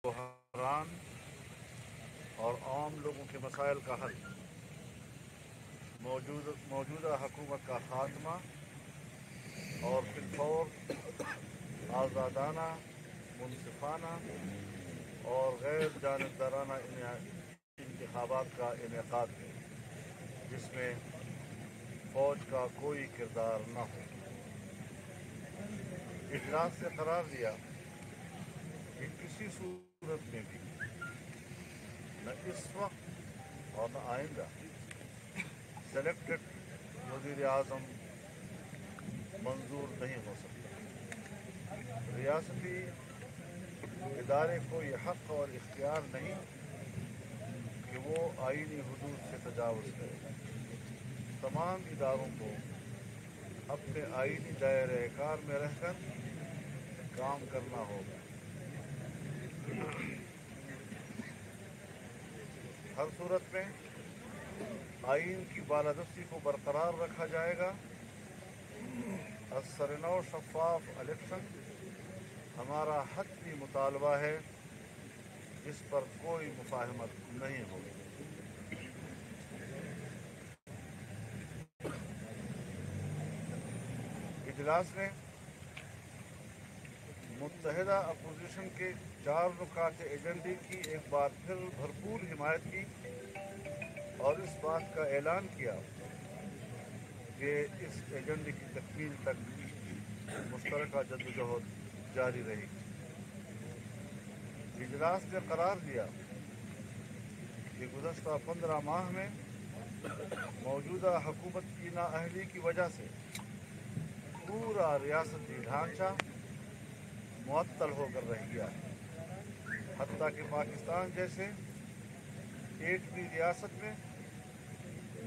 بحران اور عام لوگوں کے مسائل کا حل، موجودہ حکومت کا خاتمہ اور فی الفور آزادانہ، منصفانہ اور غیر جانبدارانہ انتخابات کا انعقاد ہے، جس میں فوج کا کوئی کردار نہ ہو۔ اجلاس سے قرار دیا کہ کسی صورت میں بھی، نہ اس وقت اور نہ آئندہ، سلیکٹڈ وزیر اعظم منظور نہیں ہو سکتا۔ ریاستی ادارے کو یہ حق اور اختیار نہیں کہ وہ آئینی حدود سے تجاوز کرے۔ تمام اداروں کو اپنے آئینی دائرۂ کار میں رہ کر کام کرنا ہوگا۔ ہر صورت میں آئین کی بالادستی کو برقرار رکھا جائے گا۔ سرنو شفاف الیکشن ہمارا حتمی مطالبہ ہے، جس پر کوئی مفاہمت نہیں ہوگی۔ اجلاس نے متحدہ اپوزیشن کے 4 نکات ایجنڈے کی ایک بار پھر بھرپور حمایت کی اور اس بات کا اعلان کیا کہ اس ایجنڈے کی تکمیل تک مشترکہ جدوجہد جاری رہے گی۔ اجلاس نے قرار دیا کہ گزشتہ 15 ماہ میں موجودہ حکومت کی نااہلی کی وجہ سے پورا ریاستی ڈھانچہ معطل ہو کر رہ گیا ہے، حتیٰ کہ پاکستان جیسے ایک بھی ریاست میں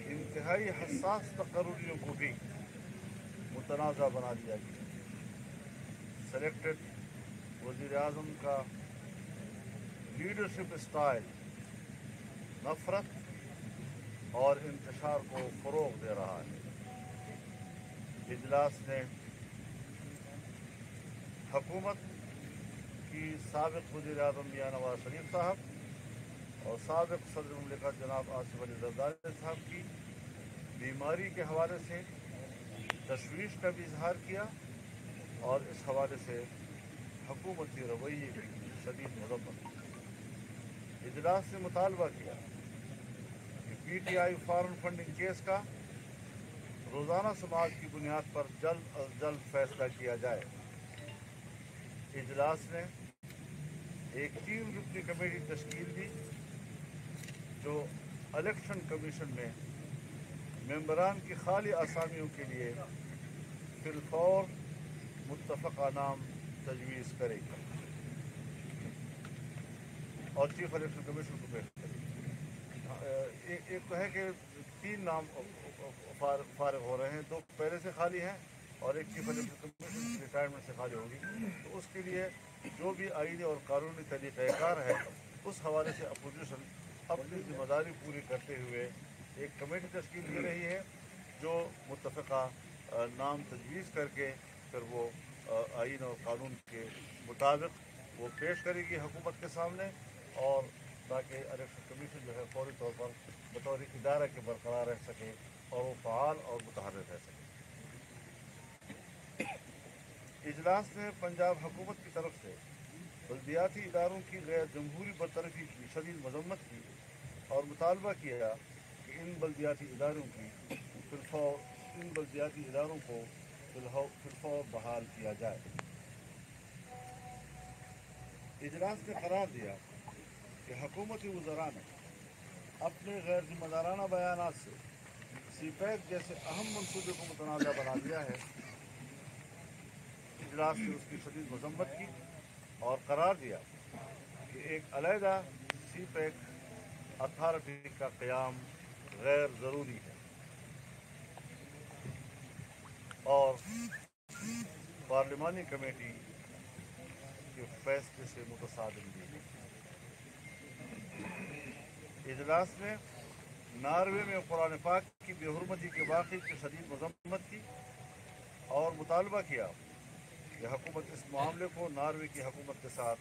انتہائی حساس تقرریوں کو بھی متنازع بنا دیا گیا۔ سلیکٹڈ وزیر اعظم کا لیڈرشپ اسٹائل نفرت اور انتشار کو فروغ دے رہا ہے۔ اجلاس نے حکومت کی سابق وزیر اعظم میاں نواز شریف صاحب اور سابق صدر مملکت جناب آصف علی زرداری صاحب کی بیماری کے حوالے سے تشویش کا بھی اظہار کیا اور اس حوالے سے حکومتی رویے کی شدید مذمت کی۔ اجلاس نے مطالبہ کیا کہ P T I foreign funding case کا روزانہ سماج کی بنیاد پر جلد از جلد فیصلہ کیا جائے۔ اجلاس نے ایک 3 رکنی کمیٹی تشکیل دی جو الیکشن کمیشن میں ممبران کی خالی آسامیوں کے لیے فی الفور متفقہ نام تجویز کرے گی اور چیف الیکشن کمیشن کو پیش کرے گی۔ ایک تو ہے کہ 3 نام فارغ ہو رہے ہیں، 2 پہلے سے خالی ہیں اور ایک چیف الیکشن کمیشن ریٹائرمنٹ سے خالی ہوگی، تو اس کے لیے جو بھی آئینی اور قانونی طریقہ کار ہے اس حوالے سے اپوزیشن اپنی ذمہ داری پوری کرتے ہوئے ایک کمیٹی تشکیل دے رہی ہے جو متفقہ نام تجویز کر کے پھر وہ آئین اور قانون کے مطابق وہ پیش کرے گی حکومت کے سامنے، اور تاکہ الیکشن کمیشن جو ہے فوری طور پر بطور ادارہ کے برقرار رہ سکے اور وہ فعال اور متحرک رہ سکے۔ اجلاس نے پنجاب حکومت کی طرف سے بلدیاتی اداروں کی غیر جمہوری برطرفی کی شدید مذمت کی اور مطالبہ کیا کہ ان بلدیاتی اداروں کو فی الفور بحال کیا جائے۔ اجلاس نے قرار دیا کہ حکومتی وزراء نے اپنے غیر ذمہ دارانہ بیانات سے سی پیک جیسے اہم منصوبے کو متنازع بنا دیا ہے۔ اجلاس نے اس کی شدید مذمت کی اور قرار دیا کہ ایک علیحدہ سی پیک اتھارٹی کا قیام غیر ضروری ہے اور پارلیمانی کمیٹی کے فیصلے سے متصادم بھی ہے۔ اجلاس نے ناروے میں قرآن پاک کی بے حرمتی کے واقعے کی شدید مذمت کی اور مطالبہ کیا کہ حکومت اس معاملے کو ناروے کی حکومت کے ساتھ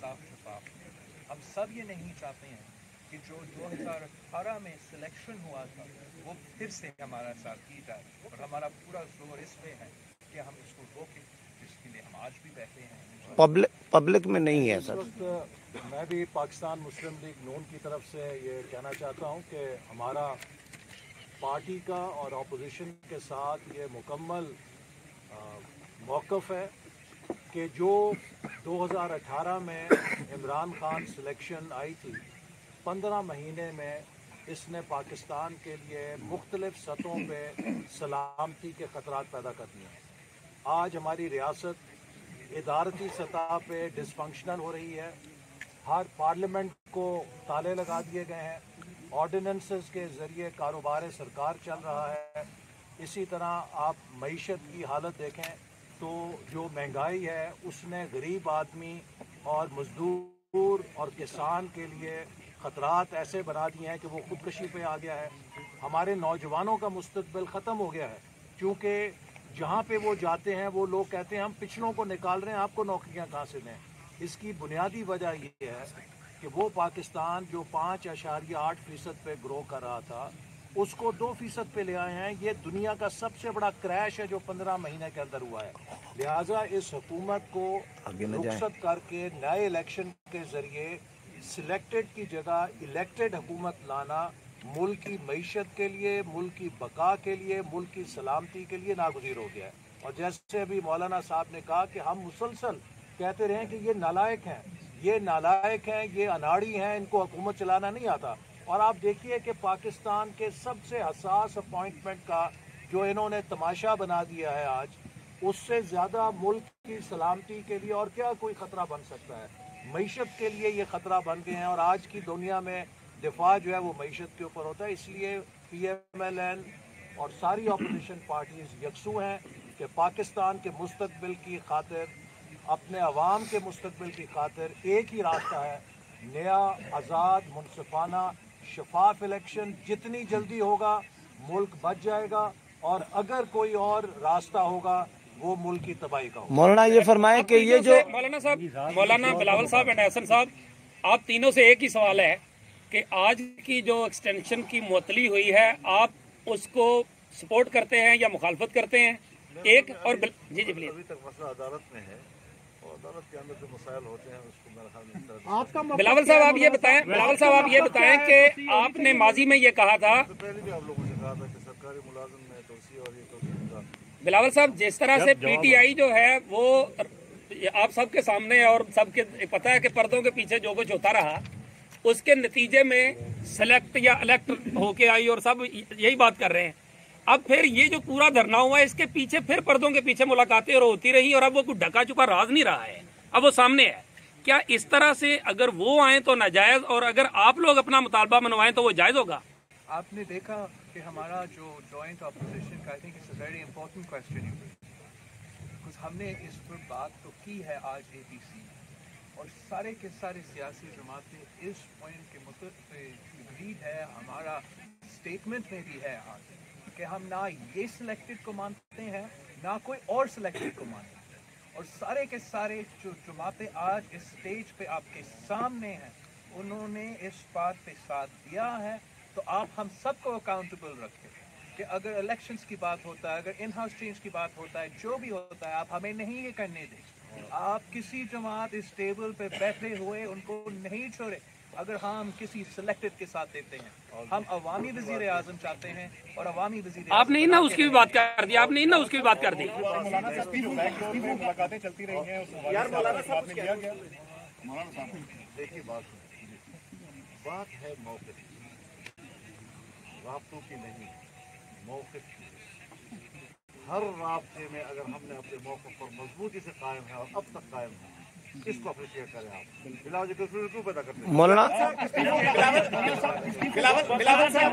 صاف شفاف ہے. ہم سب یہ نہیں چاہتے ہیں کہ جو 2018 میں سلیکشن ہوا تھا وہ پھر سے ہمارا ساتھ کی جائے, اور ہمارا پورا زور اس پہ ہے کہ ہم اس کو روکیں, جس کے لیے ہم آج بھی بیٹھے ہیں. پبلک میں نہیں ہے سر. میں بھی پاکستان مسلم لیگ نون کی طرف سے یہ کہنا چاہتا ہوں کہ ہمارا پارٹی کا اور اپوزیشن کے ساتھ یہ مکمل موقف ہے کہ جو 2018 میں عمران خان سلیکشن آئی تھی, 15 مہینے میں اس نے پاکستان کے لیے مختلف سطحوں پہ سلامتی کے خطرات پیدا کر دیے ہیں. آج ہماری ریاست ادارتی سطح پہ ڈس فنکشنل ہو رہی ہے. ہر پارلیمنٹ کو تالے لگا دیے گئے ہیں, آرڈیننسز کے ذریعے کاروبار سرکار چل رہا ہے. اسی طرح آپ معیشت کی حالت دیکھیں تو جو مہنگائی ہے اس نے غریب آدمی اور مزدور اور کسان کے لیے خطرات ایسے بنا دیے ہیں کہ وہ خودکشی پہ آ گیا ہے. ہمارے نوجوانوں کا مستقبل ختم ہو گیا ہے, کیونکہ جہاں پہ وہ جاتے ہیں وہ لوگ کہتے ہیں ہم پچھلوں کو نکال رہے ہیں, آپ کو نوکریاں کہاں سے دیں. اس کی بنیادی وجہ یہ ہے کہ وہ پاکستان جو 5.8% پہ گرو کر رہا تھا اس کو 2% پہ لے آئے ہیں. یہ دنیا کا سب سے بڑا کریش ہے جو 15 مہینے کے اندر ہوا ہے. لہٰذا اس حکومت کو رخصت کر کے نئے الیکشن کے ذریعے سلیکٹڈ کی جگہ الیکٹڈ حکومت لانا ملک کی معیشت کے لیے, ملک کی بقا کے لیے, ملک کی سلامتی کے لیے ناگزیر ہو گیا ہے. اور جیسے ابھی مولانا صاحب نے کہا کہ ہم مسلسل کہتے رہے کہ یہ نالائق ہیں, یہ نالائق ہیں, یہ اناڑی ہیں, ان کو حکومت چلانا نہیں آتا. اور آپ دیکھیے کہ پاکستان کے سب سے حساس اپوائنٹمنٹ کا جو انہوں نے تماشا بنا دیا ہے آج, اس سے زیادہ ملک کی سلامتی کے لیے اور کیا کوئی خطرہ بن سکتا ہے. معیشت کے لیے یہ خطرہ بن گئے ہیں, اور آج کی دنیا میں دفاع جو ہے وہ معیشت کے اوپر ہوتا ہے. اس لیے پی ایم ایل این اور ساری اپوزیشن پارٹیز یکسو ہیں کہ پاکستان کے مستقبل کی خاطر, اپنے عوام کے مستقبل کی خاطر ایک ہی راستہ ہے, نیا آزاد منصفانہ شفاف الیکشن. جتنی جلدی ہوگا ملک بچ جائے گا, اور اگر کوئی اور راستہ ہوگا وہ ملک کی تباہی کا ہوگا. مولانا یہ فرمائیں کہ یہ جو مولانا صاحب, مولانا بلاول صاحب اینڈ احسن صاحب, آپ تینوں سے ایک ہی سوال ہے کہ آج کی جو ایکسٹینشن کی معطلی ہوئی ہے آپ اس کو سپورٹ کرتے ہیں یا مخالفت کرتے ہیں؟ ایک اور جی پلیز. ابھی تک مسئلہ عدالت میں ہے, اور عدالت کے اندر جو مسائل ہوتے ہیں اس کو میرے خیال میں بلاول صاحب آپ یہ بتائیں, بلاول صاحب آپ یہ بتائیں کہ آپ نے ماضی میں یہ کہا تھا, پہلے بھی آپ لوگوں سے کہا تھا کہ سرکاری ملازم میں توسیع اور یہ توسیع. بلاول صاحب جس طرح سے پی ٹی آئی جو ہے وہ آپ سب کے سامنے اور سب کے پتہ ہے کہ پردوں کے پیچھے جو کچھ ہوتا رہا, اس کے نتیجے میں سلیکٹ یا الیکٹ ہو کے آئی اور سب یہی بات کر رہے ہیں. اب پھر یہ جو پورا دھرنا ہوا ہے اس کے پیچھے پھر پردوں کے پیچھے ملاقاتیں اور ہوتی رہی, اور اب وہ کوئی ڈھکا چھپا راز نہیں رہا ہے, اب وہ سامنے ہے. کیا اس طرح سے اگر وہ آئیں تو ناجائز, اور اگر آپ لوگ اپنا مطالبہ منوائیں تو وہ جائز ہوگا؟ آپ نے دیکھا کہ ہمارا جو جوائنٹ اپوزیشن کا, I think it's a very important question, because ہم نے اس پر بات تو کی ہے آج اے پی سی, اور سارے کے سارے سیاسی جماعتیں اس پوائنٹ کے مطلب اگریڈ ہے. ہمارا اسٹیٹمنٹ میں بھی ہے آج کہ ہم نہ یہ سلیکٹڈ کو مانتے ہیں نہ کوئی اور سلیکٹڈ کو مانتے ہیں, اور سارے کے سارے جو جماعتیں آج اس سٹیج پہ آپ کے سامنے ہیں انہوں نے اس بات پہ ساتھ دیا ہے. تو آپ ہم سب کو اکاؤنٹیبل رکھیں کہ اگر الیکشنز کی بات ہوتا ہے, اگر ان ہاؤس چینج کی بات ہوتا ہے, جو بھی ہوتا ہے, آپ ہمیں نہیں یہ کرنے دیں. آپ کسی جماعت اس ٹیبل پہ بیٹھے ہوئے ان کو نہیں چھوڑے. اگر ہم کسی سلیکٹڈ کے ساتھ دیتے ہیں, ہم عوامی وزیر اعظم چاہتے ہیں, اور عوامی وزیر آپ نے نہ اس کی بھی بات کر دی, آپ نے نہ اس کی بھی بات کر دی. ملاقاتیں چلتی رہی ہیں, دیکھیے بات ہے موقف, رابطوں کی نہیں, موقف کی. ہر رابطے میں اگر ہم نے اپنے موقف پر مضبوطی سے قائم ہے اور اب تک قائم ہے, اس کو اپریشیٹ کریں آپ. بلاول جی کیوں پیدا کرتے ہیں مولانا بلاول صاحب